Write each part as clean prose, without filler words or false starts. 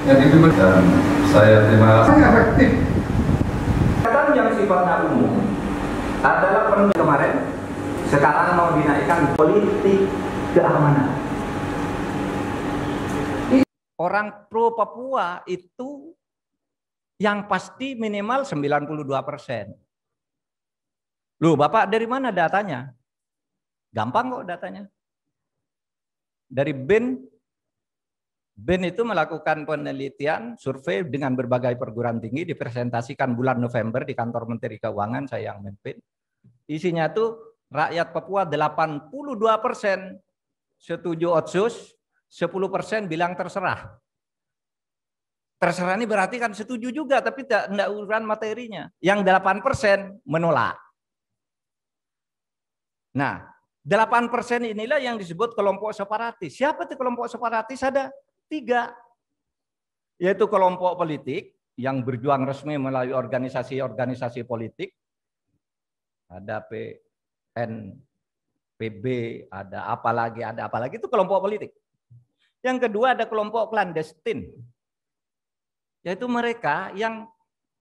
yang itu dan saya terima kasih efektif. Kata yang sifatnya umum adalah kemarin, sekarang mau dinaikkan politik keamanan. Orang pro Papua itu yang pasti minimal 92%. Loh, Bapak dari mana datanya? Gampang kok datanya. Dari BIN. BIN itu melakukan penelitian, survei dengan berbagai perguruan tinggi, dipresentasikan bulan November di kantor Menteri Keuangan, saya yang memimpin. Isinya tuh rakyat Papua 82% setuju otsus, 10% bilang terserah. Terserah ini berarti kan setuju juga, tapi tidak urusan materinya. Yang 8% menolak. Nah, 8% inilah yang disebut kelompok separatis. Siapa itu kelompok separatis? Ada 3. Yaitu kelompok politik yang berjuang resmi melalui organisasi-organisasi politik. Ada PNPB, ada apa lagi, itu kelompok politik. Yang kedua ada kelompok klandestin. Yaitu mereka yang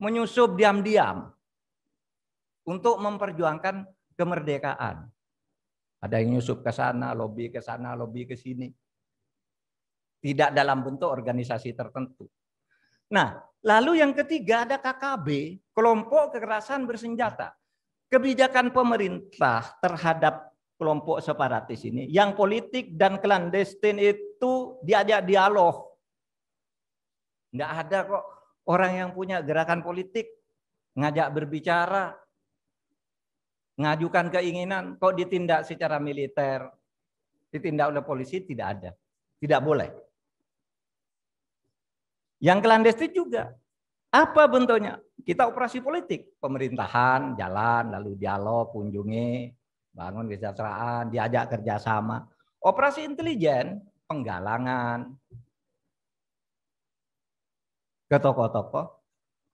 menyusup diam-diam untuk memperjuangkan kemerdekaan. Ada yang nyusup ke sana, lobby ke sini. Tidak dalam bentuk organisasi tertentu. Nah, lalu yang ketiga ada KKB, kelompok kekerasan bersenjata. Kebijakan pemerintah terhadap kelompok separatis ini, yang politik dan klandestin itu diajak dialog. Nggak ada kok orang yang punya gerakan politik ngajak berbicara, ngajukan keinginan, kok ditindak secara militer, ditindak oleh polisi, tidak ada. Tidak boleh. Yang klandestin juga. Apa bentuknya? Kita operasi politik. Pemerintahan, jalan, lalu dialog, kunjungi, bangun kesejahteraan, diajak kerjasama. Operasi intelijen, penggalangan ke tokoh-tokoh.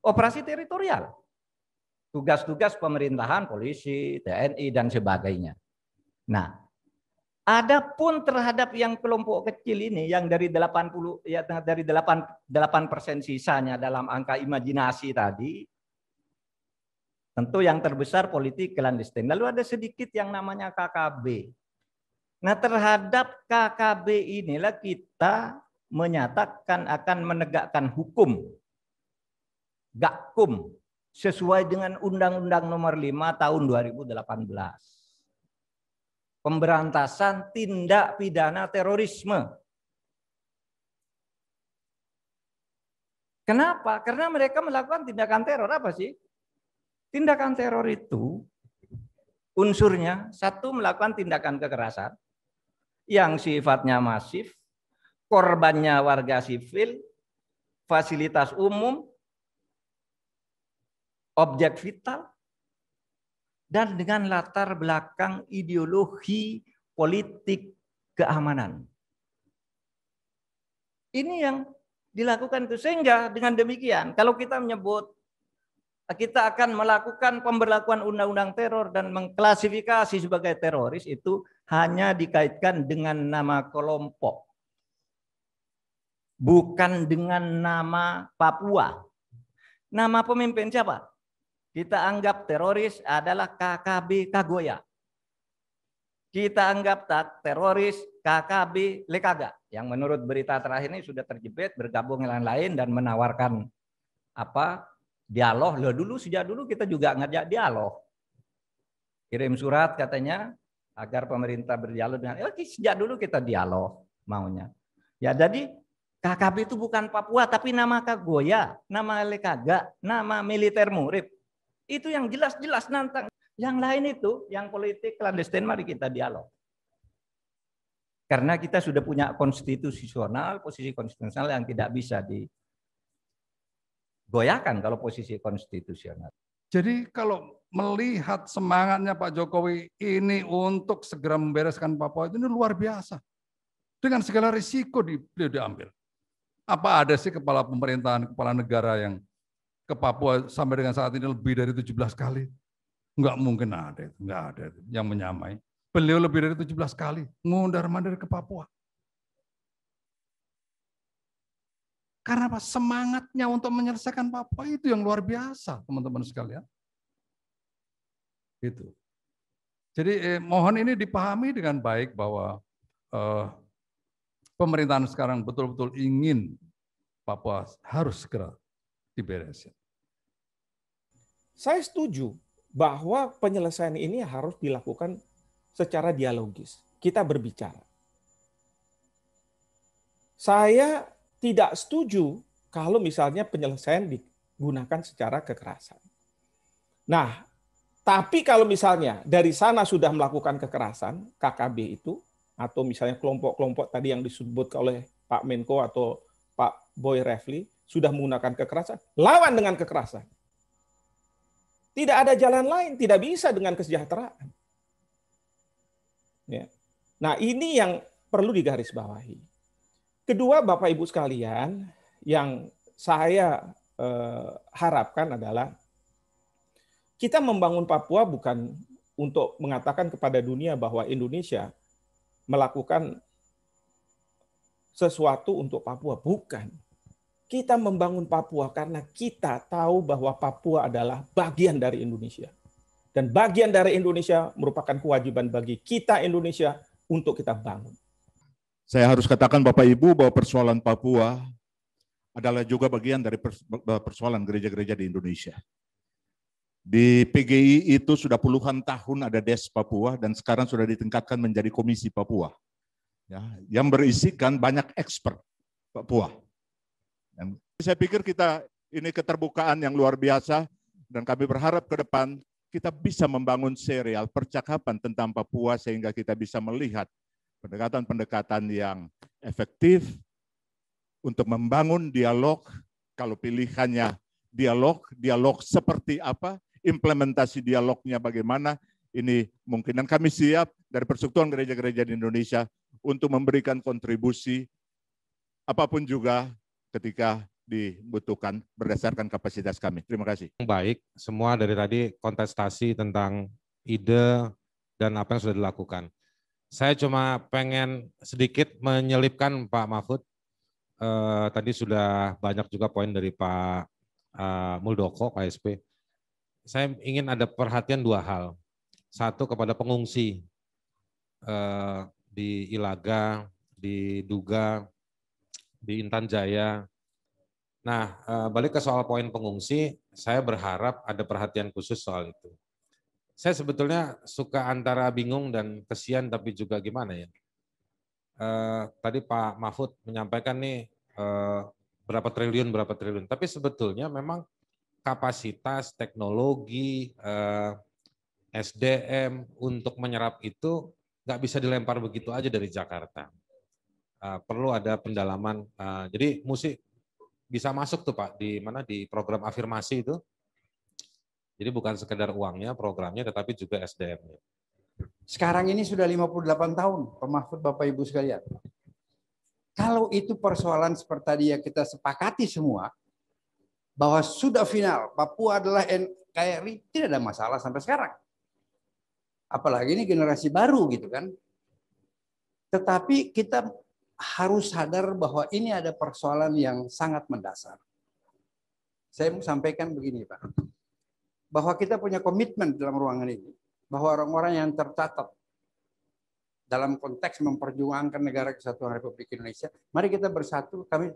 Operasi teritorial. Tugas-tugas pemerintahan, polisi, TNI, dan sebagainya. Nah, adapun terhadap yang kelompok kecil ini, yang dari 80, ya dari 8% sisanya dalam angka imajinasi tadi, tentu yang terbesar politik klandestin. Lalu ada sedikit yang namanya KKB. Nah, terhadap KKB inilah kita menyatakan akan menegakkan hukum, Gakum, sesuai dengan Undang-Undang Nomor 5 Tahun 2018. Pemberantasan tindak pidana terorisme. Kenapa? Karena mereka melakukan tindakan teror. Apa sih? Tindakan teror itu unsurnya, satu, melakukan tindakan kekerasan yang sifatnya masif, korbannya warga sivil, fasilitas umum, objek vital, dan dengan latar belakang ideologi politik keamanan. Ini yang dilakukan itu. Sehingga dengan demikian, kalau kita menyebut kita akan melakukan pemberlakuan undang-undang teror dan mengklasifikasi sebagai teroris, itu hanya dikaitkan dengan nama kelompok. Bukan dengan nama Papua. Nama pemimpin siapa? Kita anggap teroris adalah KKB Kagoya. Kita anggap teroris KKB Lekaga. Yang menurut berita terakhir ini sudah terjebet, bergabung dengan lain dan menawarkan dialog. Sejak dulu kita juga ngajak dialog. Kirim surat katanya agar pemerintah berdialog dengan sejak dulu kita dialog maunya. Ya, jadi KKB itu bukan Papua, tapi nama Kagoya, nama Lekaga, nama militer Murib. Itu yang jelas-jelas nantang. Yang lain itu, yang politik klandestin, mari kita dialog. Karena kita sudah punya konstitusional, posisi konstitusional yang tidak bisa digoyahkan kalau posisi konstitusional. Jadi kalau melihat semangatnya Pak Jokowi ini untuk segera membereskan Papua, ini luar biasa. Dengan segala risiko beliau diambil. Apa ada sih kepala pemerintahan, kepala negara yang ke Papua sampai dengan saat ini lebih dari 17 kali? Enggak mungkin ada itu, enggak ada itu yang menyamai. Beliau lebih dari 17 kali mundar-mandir ke Papua. Karena apa? Semangatnya untuk menyelesaikan Papua itu yang luar biasa, teman-teman sekalian. Gitu. Jadi mohon ini dipahami dengan baik bahwa pemerintahan sekarang betul-betul ingin Papua harus segera diberesin. Saya setuju bahwa penyelesaian ini harus dilakukan secara dialogis. Kita berbicara. Saya tidak setuju kalau misalnya penyelesaian digunakan secara kekerasan. Nah, tapi kalau misalnya dari sana sudah melakukan kekerasan, KKB itu, atau misalnya kelompok-kelompok tadi yang disebut oleh Pak Menko atau Pak Boy Refli, sudah menggunakan kekerasan, lawan dengan kekerasan. Tidak ada jalan lain, tidak bisa dengan kesejahteraan. Ya. Nah, ini yang perlu digarisbawahi. Kedua, Bapak Ibu sekalian, yang saya harapkan adalah kita membangun Papua bukan untuk mengatakan kepada dunia bahwa Indonesia melakukan sesuatu untuk Papua. Bukan. Kita membangun Papua karena kita tahu bahwa Papua adalah bagian dari Indonesia. Dan bagian dari Indonesia merupakan kewajiban bagi kita Indonesia untuk kita bangun. Saya harus katakan Bapak Ibu bahwa persoalan Papua adalah juga bagian dari persoalan gereja-gereja di Indonesia. Di PGI itu sudah puluhan tahun ada Des Papua dan sekarang sudah ditingkatkan menjadi Komisi Papua. Ya, yang berisikan banyak expert Papua. Dan saya pikir kita ini keterbukaan yang luar biasa dan kami berharap ke depan kita bisa membangun serial percakapan tentang Papua sehingga kita bisa melihat pendekatan-pendekatan yang efektif untuk membangun dialog. Kalau pilihannya dialog seperti apa, implementasi dialognya bagaimana, ini mungkin. Dan kami siap dari Persekutuan Gereja-Gereja di Indonesia untuk memberikan kontribusi apapun juga ketika dibutuhkan berdasarkan kapasitas kami. Terima kasih. Baik, semua dari tadi kontestasi tentang ide dan apa yang sudah dilakukan. Saya cuma pengen sedikit menyelipkan Pak Mahfud. Tadi sudah banyak juga poin dari Pak Muldoko, KSP. Saya ingin ada perhatian dua hal. Satu kepada pengungsi di Ilaga, di Duga, di Intan Jaya. Nah, balik ke soal poin pengungsi, saya berharap ada perhatian khusus soal itu. Saya sebetulnya suka antara bingung dan kesian, tapi juga gimana ya. Tadi Pak Mahfud menyampaikan nih berapa triliun, tapi sebetulnya memang kapasitas, teknologi, SDM untuk menyerap itu nggak bisa dilempar begitu aja dari Jakarta. Perlu ada pendalaman. Jadi mesti bisa masuk tuh Pak di mana di program afirmasi itu. Jadi bukan sekedar uangnya, programnya, tetapi juga SDM-nya. Sekarang ini sudah 58 tahun, Pak Mahfud, Bapak Ibu sekalian. Kalau itu persoalan seperti tadi yang kita sepakati semua, bahwa sudah final, Papua adalah NKRI, tidak ada masalah sampai sekarang. Apalagi ini generasi baru gitu kan. Tetapi kita harus sadar bahwa ini ada persoalan yang sangat mendasar. Saya mau sampaikan begini Pak, bahwa kita punya komitmen dalam ruangan ini, bahwa orang-orang yang tercatat dalam konteks memperjuangkan negara kesatuan Republik Indonesia, mari kita bersatu, kami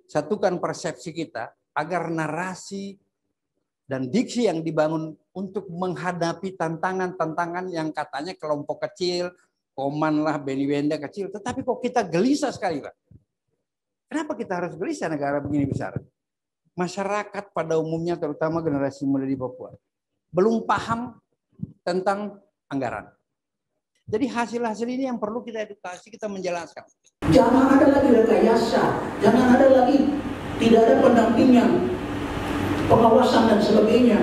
satukan persepsi kita agar narasi dan diksi yang dibangun untuk menghadapi tantangan-tantangan yang katanya kelompok kecil, Koman lah, Beni Wenda kecil, tetapi kok kita gelisah sekali Pak. Kenapa kita harus gelisah negara begini besar? Masyarakat pada umumnya, terutama generasi muda di Papua, belum paham tentang anggaran. Jadi hasil-hasil ini yang perlu kita edukasi, kita menjelaskan. Jangan ada lagi rekayasa, jangan ada lagi tidak ada pendampingan, pengawasan dan sebagainya.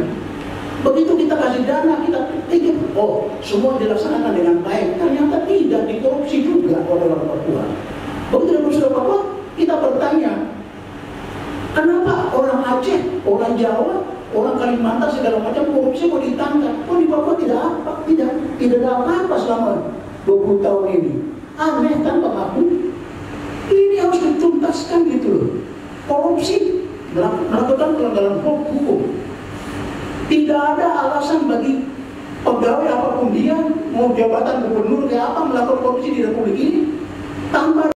Begitu kita kasih dana, kita pikir, oh semua dilaksanakan dengan baik. Ternyata tidak, dikorupsi juga oleh orang Papua. Begitu dalam Surat Papua, kita bertanya, kenapa orang Aceh, orang Jawa, orang Kalimantan segala macam korupsi kok ditangkap? Kok di Papua tidak ada apa-apa selama 20 tahun ini? Aneh kan Pak Mahfud? Ini harus dituntaskan gitu loh. korupsi, melakukan pelanggaran hukum. Tidak ada alasan bagi pegawai apapun dia, mau jabatan gubernur kayak apa, melakukan korupsi di Republik ini tanpa